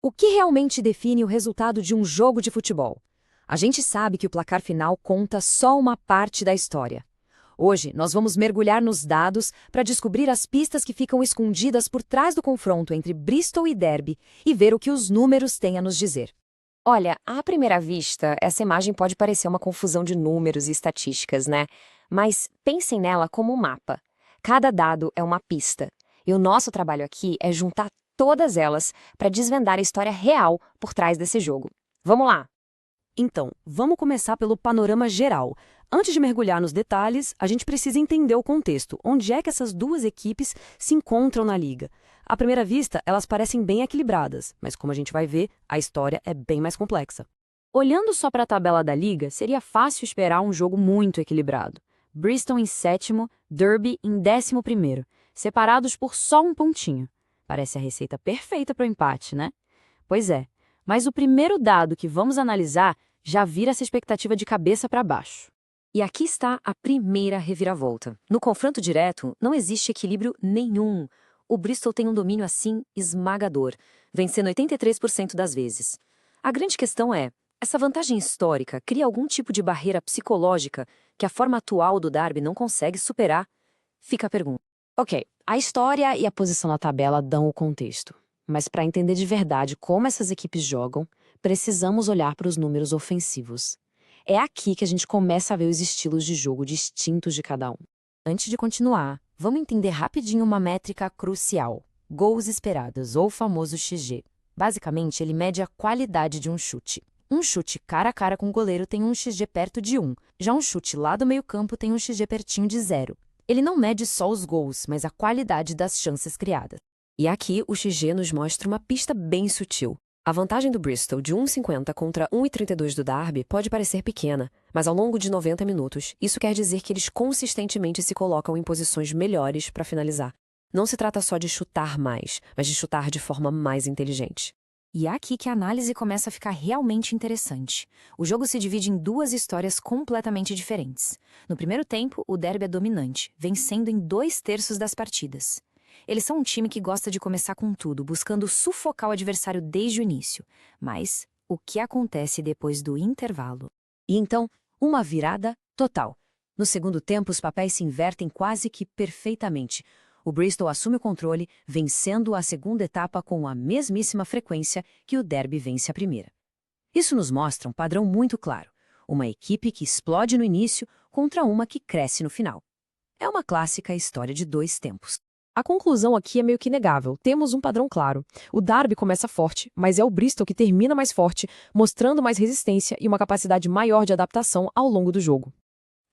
O que realmente define o resultado de um jogo de futebol? A gente sabe que o placar final conta só uma parte da história. Hoje, nós vamos mergulhar nos dados para descobrir as pistas que ficam escondidas por trás do confronto entre Bristol e Derby e ver o que os números têm a nos dizer. Olha, à primeira vista, essa imagem pode parecer uma confusão de números e estatísticas, né? Mas pensem nela como um mapa. Cada dado é uma pista. E o nosso trabalho aqui é juntar todas elas para desvendar a história real por trás desse jogo. Vamos lá! Então, vamos começar pelo panorama geral. Antes de mergulhar nos detalhes, a gente precisa entender o contexto. Onde é que essas duas equipes se encontram na liga? À primeira vista, elas parecem bem equilibradas, mas como a gente vai ver, a história é bem mais complexa. Olhando só para a tabela da liga, seria fácil esperar um jogo muito equilibrado. Bristol em sétimo, Derby em 11º, separados por só um pontinho. Parece a receita perfeita para o empate, né? Pois é, mas o primeiro dado que vamos analisar já vira essa expectativa de cabeça para baixo. E aqui está a primeira reviravolta. No confronto direto, não existe equilíbrio nenhum. O Bristol tem um domínio assim esmagador, vencendo 83% das vezes. A grande questão é, essa vantagem histórica cria algum tipo de barreira psicológica que a forma atual do Derby não consegue superar? Fica a pergunta. Ok, a história e a posição na tabela dão o contexto. Mas para entender de verdade como essas equipes jogam, precisamos olhar para os números ofensivos. É aqui que a gente começa a ver os estilos de jogo distintos de cada um. Antes de continuar, vamos entender rapidinho uma métrica crucial: gols esperados, ou famoso XG. Basicamente, ele mede a qualidade de um chute. Um chute cara a cara com o goleiro tem um XG perto de 1, já um chute lá do meio-campo tem um XG pertinho de 0. Ele não mede só os gols, mas a qualidade das chances criadas. E aqui o XG nos mostra uma pista bem sutil. A vantagem do Bristol de 1,50 contra 1,32 do Derby pode parecer pequena, mas ao longo de 90 minutos, isso quer dizer que eles consistentemente se colocam em posições melhores para finalizar. Não se trata só de chutar mais, mas de chutar de forma mais inteligente. E é aqui que a análise começa a ficar realmente interessante. O jogo se divide em duas histórias completamente diferentes. No primeiro tempo, o Derby é dominante, vencendo em 2/3 das partidas. Eles são um time que gosta de começar com tudo, buscando sufocar o adversário desde o início. Mas o que acontece depois do intervalo? E então, uma virada total. No segundo tempo, os papéis se invertem quase que perfeitamente. O Bristol assume o controle, vencendo a segunda etapa com a mesmíssima frequência que o Derby vence a primeira. Isso nos mostra um padrão muito claro. Uma equipe que explode no início contra uma que cresce no final. É uma clássica história de dois tempos. A conclusão aqui é meio que inegável. Temos um padrão claro. O Derby começa forte, mas é o Bristol que termina mais forte, mostrando mais resistência e uma capacidade maior de adaptação ao longo do jogo.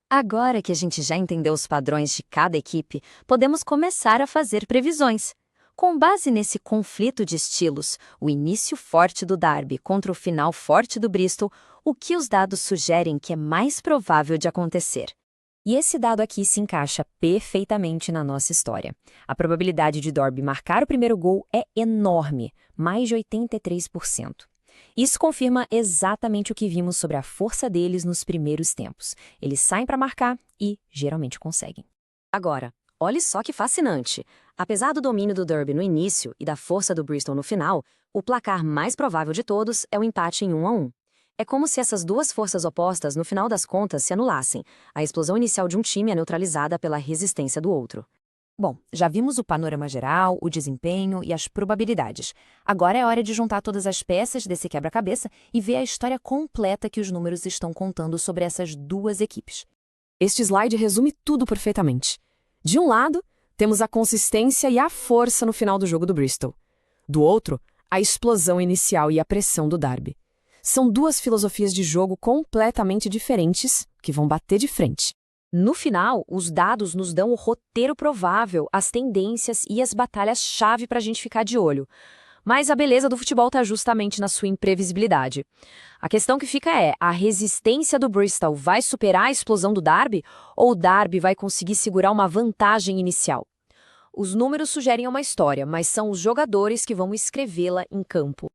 Agora que a gente já entendeu os padrões de cada equipe, podemos começar a fazer previsões. Com base nesse conflito de estilos, o início forte do Derby contra o final forte do Bristol, o que os dados sugerem que é mais provável de acontecer? E esse dado aqui se encaixa perfeitamente na nossa história. A probabilidade de Derby marcar o primeiro gol é enorme, mais de 83%. Isso confirma exatamente o que vimos sobre a força deles nos primeiros tempos. Eles saem para marcar e, geralmente, conseguem. Agora, olhe só que fascinante. Apesar do domínio do Derby no início e da força do Bristol no final, o placar mais provável de todos é o empate em 1-1. É como se essas duas forças opostas, no final das contas, se anulassem. A explosão inicial de um time é neutralizada pela resistência do outro. Bom, já vimos o panorama geral, o desempenho e as probabilidades. Agora é hora de juntar todas as peças desse quebra-cabeça e ver a história completa que os números estão contando sobre essas duas equipes. Este slide resume tudo perfeitamente. De um lado, temos a consistência e a força no final do jogo do Bristol. Do outro, a explosão inicial e a pressão do Derby. São duas filosofias de jogo completamente diferentes que vão bater de frente. No final, os dados nos dão o roteiro provável, as tendências e as batalhas-chave para a gente ficar de olho. Mas a beleza do futebol está justamente na sua imprevisibilidade. A questão que fica é, a resistência do Bristol vai superar a explosão do Derby ou o Derby vai conseguir segurar uma vantagem inicial? Os números sugerem uma história, mas são os jogadores que vão escrevê-la em campo.